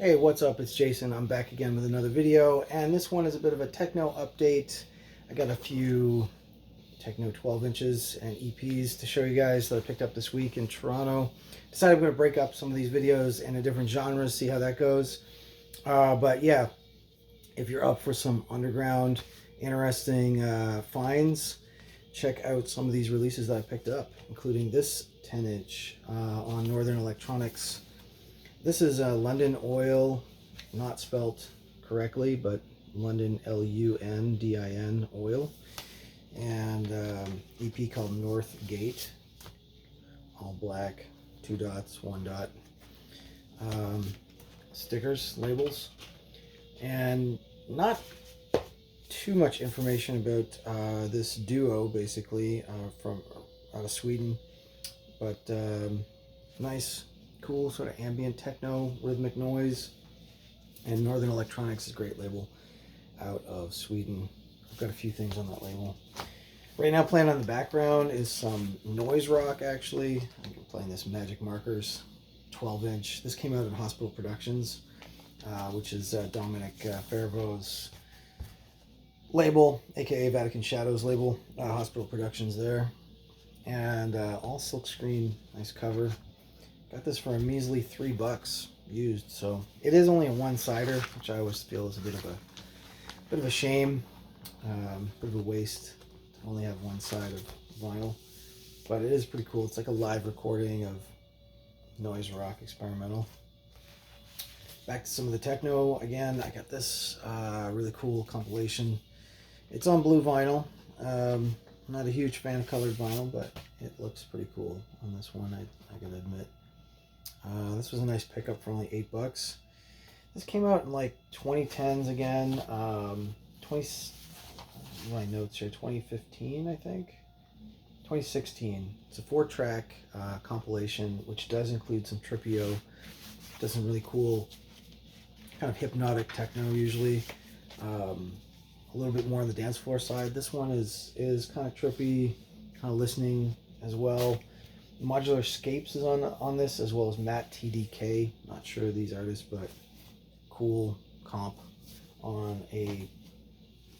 Hey, what's up? It's Jason. I'm back again with another video, and this one is a bit of a techno update. I got a few techno 12 inches and EPs to show you guys that I picked up this week in Toronto. Decided I'm going to break up some of these videos into different genres, see how that goes. But yeah, if you're up for some underground, interesting finds, check out some of these releases that I picked up, including this 10-inch on Northern Electronics. This is Lundin oil, not spelt correctly, but Lundin, Lundin oil, and EP called North Gate, all black, 2 dots, 1 dot, stickers, labels, and not too much information about this duo, basically, from out of Sweden, but nice, cool sort of ambient techno, rhythmic noise, and Northern Electronics is a great label out of Sweden. I've got a few things on that label. Right now playing on the background is some noise rock, actually. I'm playing this Magic Markers 12-inch. This came out in Hospital Productions, which is Dominic Farivo's label, aka Vatican Shadows label. Hospital Productions there. And all silkscreen, nice cover. Got this for a measly $3 used, so it is only a one-sider, which I always feel is a bit of a shame, bit of a waste to only have one side of vinyl. But it is pretty cool. It's like a live recording of noise rock experimental. Back to some of the techno again. I got this really cool compilation. It's on blue vinyl. I'm not a huge fan of colored vinyl, but it looks pretty cool on this one, I gotta admit. This was a nice pickup for only $8. This came out in like 2010s again. My notes here, 2015, I think. 2016. It's a 4-track compilation, which does include some Tripio. Does some really cool kind of hypnotic techno usually. A little bit more on the dance floor side. This one is kind of trippy, kind of listening as well. Modular Scapes is on this, as well as Matt TDK. Not sure of these artists, but cool comp on a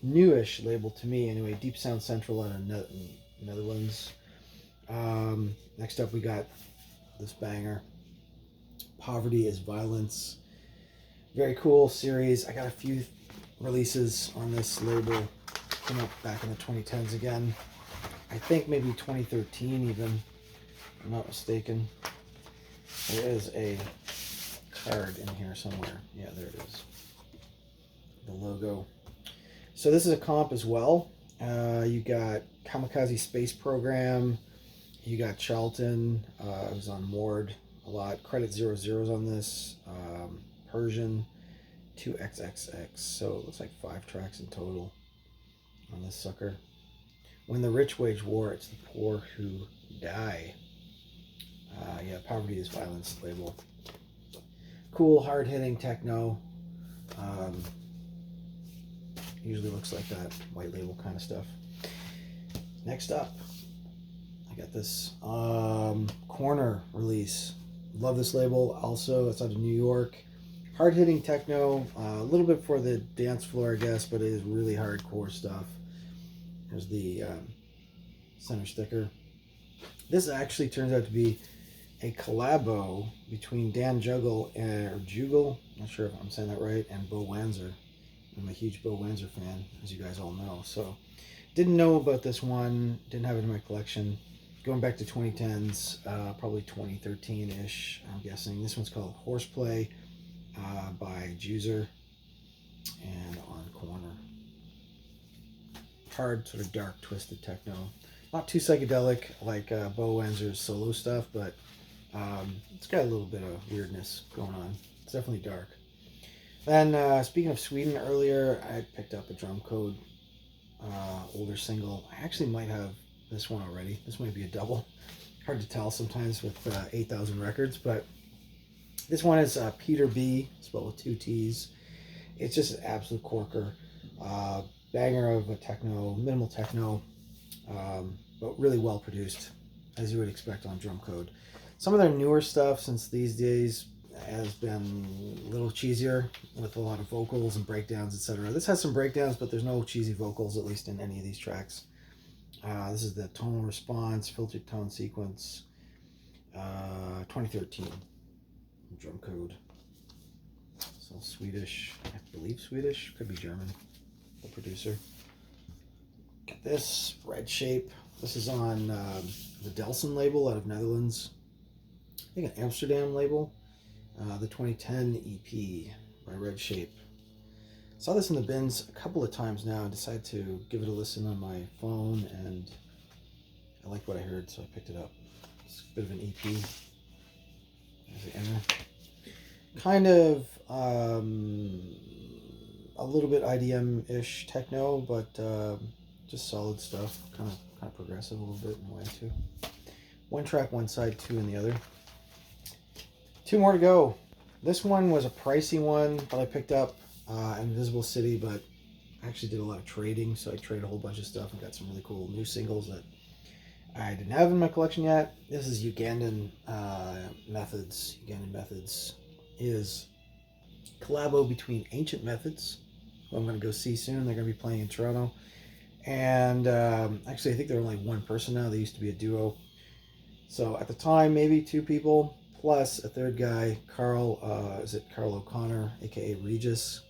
newish label to me anyway. Deep Sound Central out of Netherlands. Next up we got this banger, Poverty is Violence. Very cool series. I got a few releases on this label. Came up back in the 2010s again. I think maybe 2013 even. I'm not mistaken. There is a card in here somewhere. Yeah, there it is. The logo. So this is a comp as well. You got Kamikaze Space Program. You got Charlton. It was on Mord a lot. Credit 00's on this. Persian 2XXX. So it looks like 5 tracks in total on this sucker. When the rich wage war, it's the poor who die. Yeah, Poverty is Violence label. Cool, hard-hitting techno. Usually looks like that white label kind of stuff. Next up, I got this Corner release. Love this label. Also, it's out of New York. Hard-hitting techno. A little bit for the dance floor, I guess, but it is really hardcore stuff. Here's the center sticker. This actually turns out to be a collabo between Dan Juggle, or Jugal, not sure if I'm saying that right, and Bo Wanzer. I'm a huge Bo Wanzer fan, as you guys all know. So, didn't know about this one, didn't have it in my collection. Going back to 2010s, probably 2013-ish, I'm guessing. This one's called Horseplay by Juzer, and on Corner. Hard, sort of dark, twisted techno. Not too psychedelic like Bo Wanzer's solo stuff, but it's got a little bit of weirdness going on. It's definitely dark. Then, speaking of Sweden earlier, I picked up a Drum Code older single. I actually might have this one already. This might be a double. Hard to tell sometimes with 8,000 records, but this one is Peter B, spelled with 2 T's. It's just an absolute corker. Banger of a techno, minimal techno, but really well produced, as you would expect on Drum Code. Some of their newer stuff, since these days, has been a little cheesier with a lot of vocals and breakdowns, etc. This has some breakdowns, but there's no cheesy vocals, at least in any of these tracks. This is the tonal response, filtered tone sequence, 2013 drum code. So Swedish, I believe Swedish, could be German, the producer. Get this, Redshape. This is on the Delson label out of Netherlands. I think an Amsterdam label. The 2010 EP by Redshape. Saw this in the bins a couple of times now. I decided to give it a listen on my phone, and I liked what I heard, so I picked it up. It's a bit of an EP. There's the inner. Kind of a little bit IDM-ish techno, but just solid stuff. Kind of progressive a little bit in a way too. One track, one side, two in the other. Two more to go. This one was a pricey one, but I picked up Invisible City, but I actually did a lot of trading, so I traded a whole bunch of stuff and got some really cool new singles that I didn't have in my collection yet. This is Ugandan Methods. Ugandan Methods is collabo between Ancient Methods, who I'm going to go see soon. They're going to be playing in Toronto. And actually, I think they're only one person now. They used to be a duo. So at the time, maybe two people, plus a third guy, Carl O'Connor, aka Regis,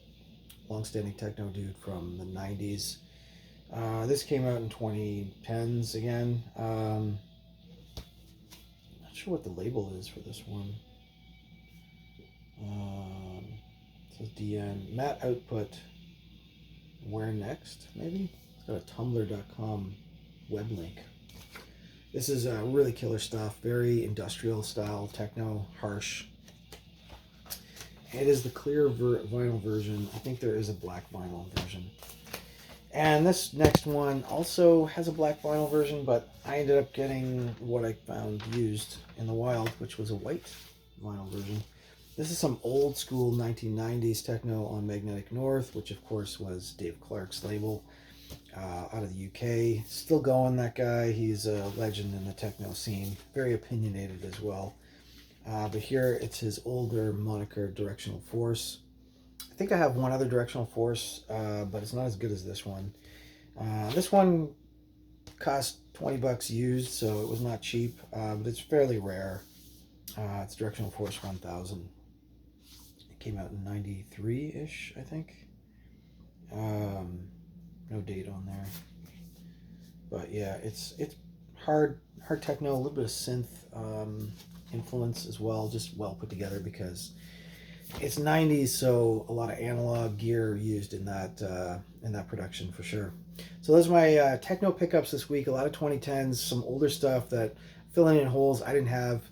long-standing techno dude from the 90s. This came out in 2010s again. Not sure what the label is for this one. It says DN. Matt Output. Where Next, maybe? It's got a tumblr.com web link. This is really killer stuff. Very industrial style, techno, harsh. It is the clear vinyl version. I think there is a black vinyl version. And this next one also has a black vinyl version, but I ended up getting what I found used in the wild, which was a white vinyl version. This is some old school 1990s techno on Magnetic North, which of course was Dave Clark's label out of the UK. Still going, that guy. He's a legend in the techno scene. Very opinionated as well. But here it's his older moniker, Directional Force. I think I have one other Directional Force, but it's not as good as this one. This one cost 20 bucks used, so it was not cheap, but it's fairly rare. It's Directional Force 1000. It came out in 93-ish, I think. No date on there. But yeah, it's hard techno, a little bit of synth influence as well, just well put together because it's 90s, so a lot of analog gear used in that production for sure. So those are my techno pickups this week. A lot of 2010s, some older stuff that filling in holes I didn't have,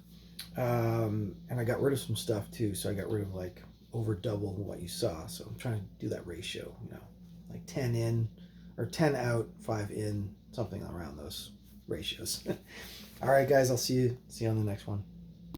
and I got rid of some stuff too. So I got rid of like over double what you saw. So I'm trying to do that ratio, like 10 in or 10 out, 5 in, something around those ratios. All right, guys, I'll see you on the next one.